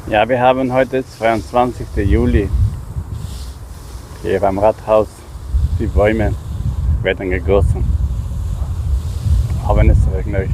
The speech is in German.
Ja, wir haben heute 22. Juli. Hier am Rathaus. Die Bäume werden gegossen. Aber es regnet.